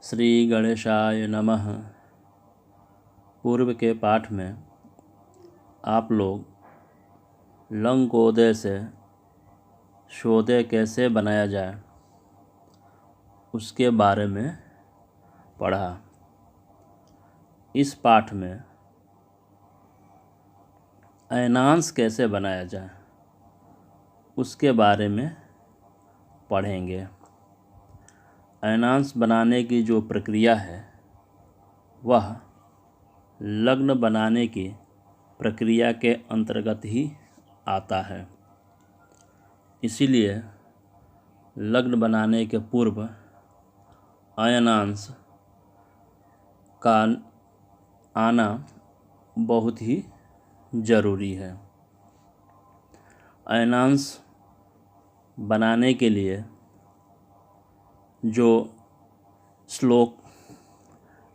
श्री गणेशाय नमः। पूर्व के पाठ में आप लोग लंगोदय से शोधय कैसे बनाया जाए उसके बारे में पढ़ा। इस पाठ में अयनांश कैसे बनाया जाए उसके बारे में पढ़ेंगे। अयनांश बनाने की जो प्रक्रिया है वह लग्न बनाने की प्रक्रिया के अंतर्गत ही आता है। इसीलिए लग्न बनाने के पूर्व अयनांश का आना बहुत ही ज़रूरी है। अयनांश बनाने के लिए जो श्लोक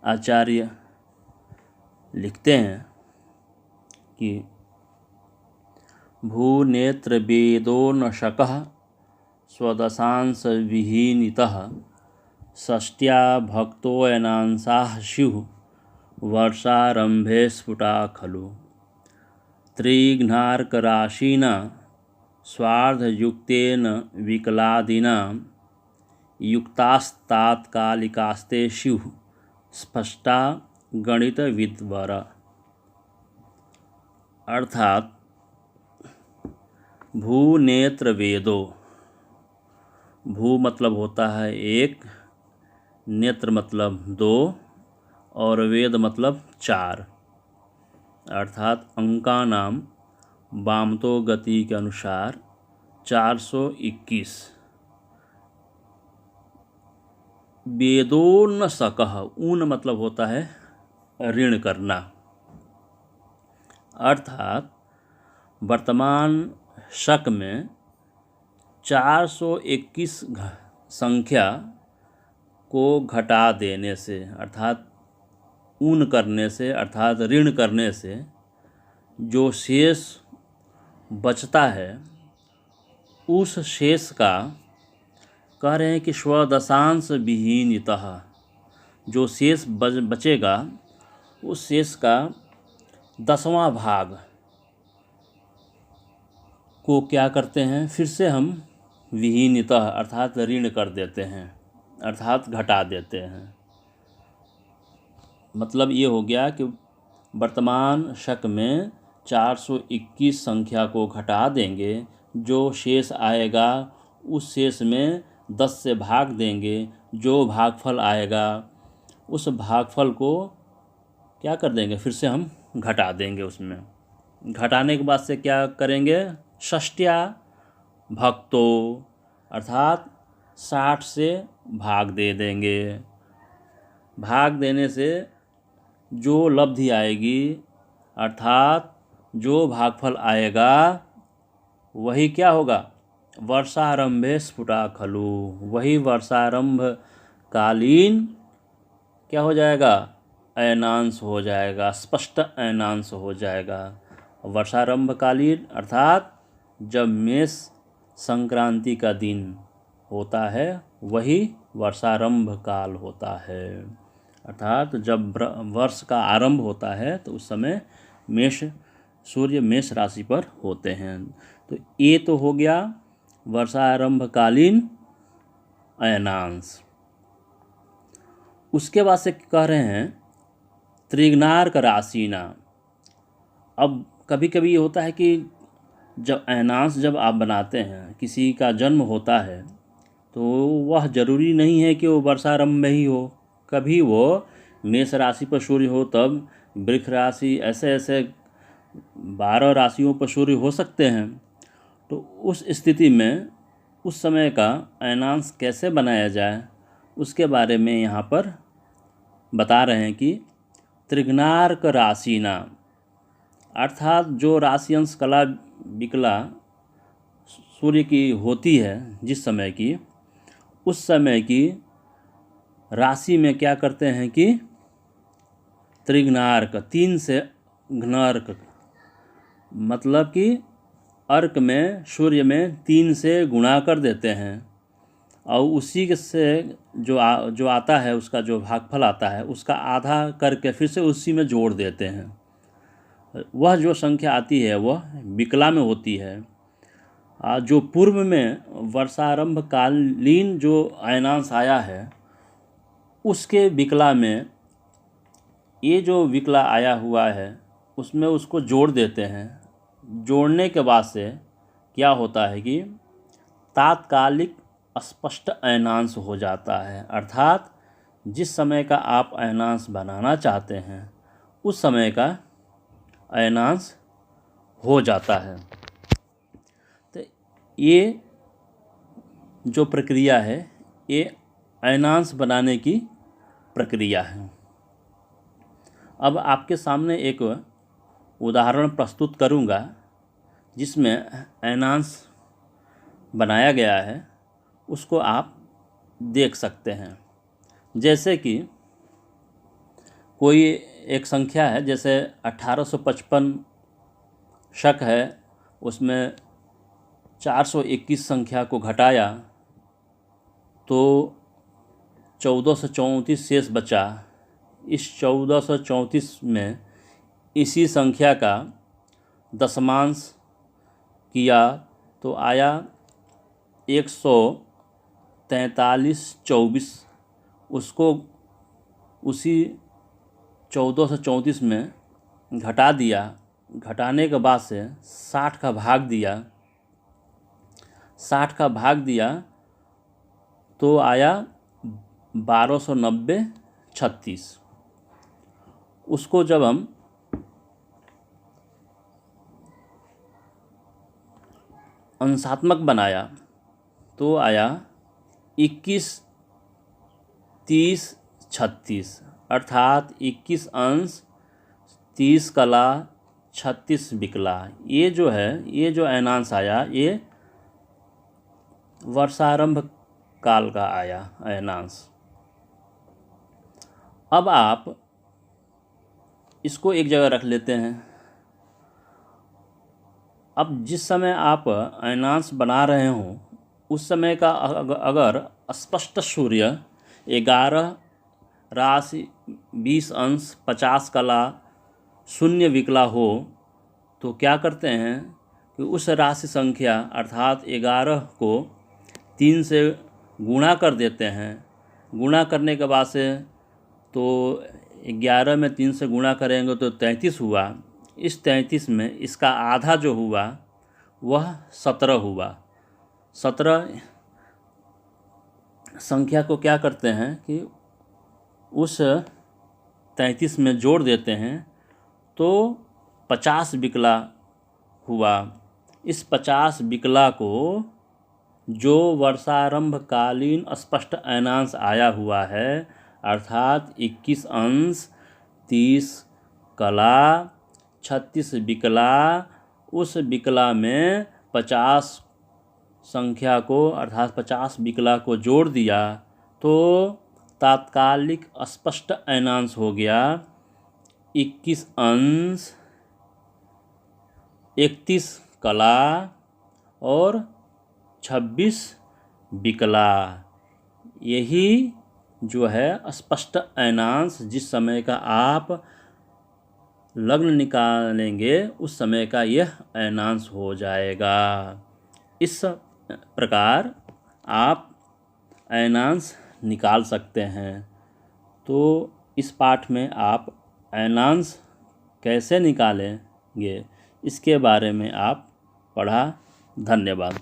आचार्य लिखते हैं कि भूनेत्र वेदो न शकः स्वदशांश विहीनितः षष्ट्या भक्तोऽयनांसाः स्युः वर्षारंभे स्फुटा खलु त्रिघ्नार्कराशिना स्वार्धयुक्तेन विकलादिना युक्तास्तात्कालिकास्ते स्युः स्पष्टा गणित विद्वर। अर्थात भूनेत्र वेदो, भू मतलब होता है एक, नेत्र मतलब दो और वेद मतलब चार। अर्थात अंका नाम वामतो गति के अनुसार 421। वेदो न सकः, ऊन मतलब होता है ऋण करना। अर्थात वर्तमान शक में 421 संख्या को घटा देने से, अर्थात ऊन करने से, अर्थात ऋण करने से जो शेष बचता है उस शेष का कह रहे हैं कि स्वदशांश विहीनितः, जो शेष बचेगा उस शेष का 10वां भाग को क्या करते हैं, फिर से हम विहीनितः अर्थात ऋण कर देते हैं, अर्थात घटा देते हैं। मतलब ये हो गया कि वर्तमान शक में 421 संख्या को घटा देंगे, जो शेष आएगा उस शेष में 10 से भाग देंगे, जो भागफल आएगा उस भागफल को क्या कर देंगे, फिर से हम घटा देंगे। उसमें घटाने के बाद से क्या करेंगे, षष्ट्या भक्तो अर्थात 60 से भाग दे देंगे। भाग देने से जो लब्धि आएगी अर्थात जो भागफल आएगा वही क्या होगा, वर्षारंभे स्फुटा खलु, वही वर्षारंभ कालीन क्या हो जाएगा, अयनांश हो जाएगा, स्पष्ट अयनांश हो जाएगा। वर्षारंभ कालीन अर्थात जब मेष संक्रांति का दिन होता है वही वर्षारंभ काल होता है। अर्थात जब वर्ष का आरंभ होता है तो उस समय सूर्य मेष राशि पर होते हैं। तो ये तो हो गया वर्षारंभकालीन अयनांश। उसके बाद से कह रहे हैं त्रिघ्नार्क राशिना। अब कभी कभी ये होता है कि जब अयनांश जब आप बनाते हैं, किसी का जन्म होता है तो वह जरूरी नहीं है कि वो वर्षारंभ में ही हो, कभी वो मेष राशि पर सूर्य हो तब वृक्ष राशि, ऐसे ऐसे 12 राशियों पर सूर्य हो सकते हैं। तो उस स्थिति में उस समय का अयनांश कैसे बनाया जाए उसके बारे में यहाँ पर बता रहे हैं कि त्रिघ्नार्क राशिना अर्थात जो राशि अंश कला विकला सूर्य की होती है जिस समय की, उस समय की राशि में क्या करते हैं कि त्रिघ्नार्क, 3 से घ्नार्क मतलब कि अर्क में सूर्य में 3 से गुणा कर देते हैं और उसी के से जो आता है, उसका जो भागफल आता है उसका आधा करके फिर से उसी में जोड़ देते हैं। वह जो संख्या आती है वह विकला में होती है। जो पूर्व में वर्षारंभ कालीन जो अयनांश आया है उसके विकला में ये जो विकला आया हुआ है उसमें उसको जोड़ देते हैं। जोड़ने के बाद से क्या होता है कि तात्कालिक स्पष्ट अयनांश हो जाता है, अर्थात जिस समय का आप अयनांश बनाना चाहते हैं उस समय का अयनांश हो जाता है। तो ये जो प्रक्रिया है ये अयनांश बनाने की प्रक्रिया है। अब आपके सामने एक उदाहरण प्रस्तुत करूंगा जिसमें अयनांश बनाया गया है, उसको आप देख सकते हैं। जैसे कि कोई एक संख्या है, जैसे 1855 शक है, उसमें 421 संख्या को घटाया तो 1434 शेष बचा। इस 1434 में इसी संख्या का दशमांश किया तो आया 14324। उसको उसी 1434 में घटा दिया। घटाने के बाद से 60 का भाग दिया। 60 का भाग दिया तो आया 1290 36। उसको जब हम अंशात्मक बनाया तो आया 21 30 36, अर्थात 21 अंश 30 कला 36 विकला। ये जो है, ये जो अयनांश आया ये वर्षारंभ काल का आया अयनांश। अब आप इसको एक जगह रख लेते हैं। अब जिस समय आप अयनांश बना रहे हों उस समय का अगर स्पष्ट सूर्य 11 राशि 20 अंश 50 कला 0 विकला हो तो क्या करते हैं कि उस राशि संख्या अर्थात 11 को 3 से गुणा कर देते हैं। गुणा करने के बाद से तो 11 में 3 से गुणा करेंगे तो 33 हुआ। इस 33 में इसका आधा जो हुआ वह 17 हुआ। 17 संख्या को क्या करते हैं कि उस 33 में जोड़ देते हैं तो 50 विकला हुआ। इस 50 विकला को जो वर्षारंभ कालीन स्पष्ट अयनांश आया हुआ है अर्थात 21 अंश 30 कला 36 विकला, उस विकला में 50 संख्या को अर्थात 50 विकला को जोड़ दिया तो तात्कालिक स्पष्ट अयनांश हो गया 21 अंश 31 कला और 26 विकला। यही जो है स्पष्ट अयनांश, जिस समय का आप लग्न निकालेंगे उस समय का यह अयनांश हो जाएगा। इस प्रकार आप अयनांश निकाल सकते हैं। तो इस पाठ में आप अयनांश कैसे निकालेंगे इसके बारे में आप पढ़ा। धन्यवाद।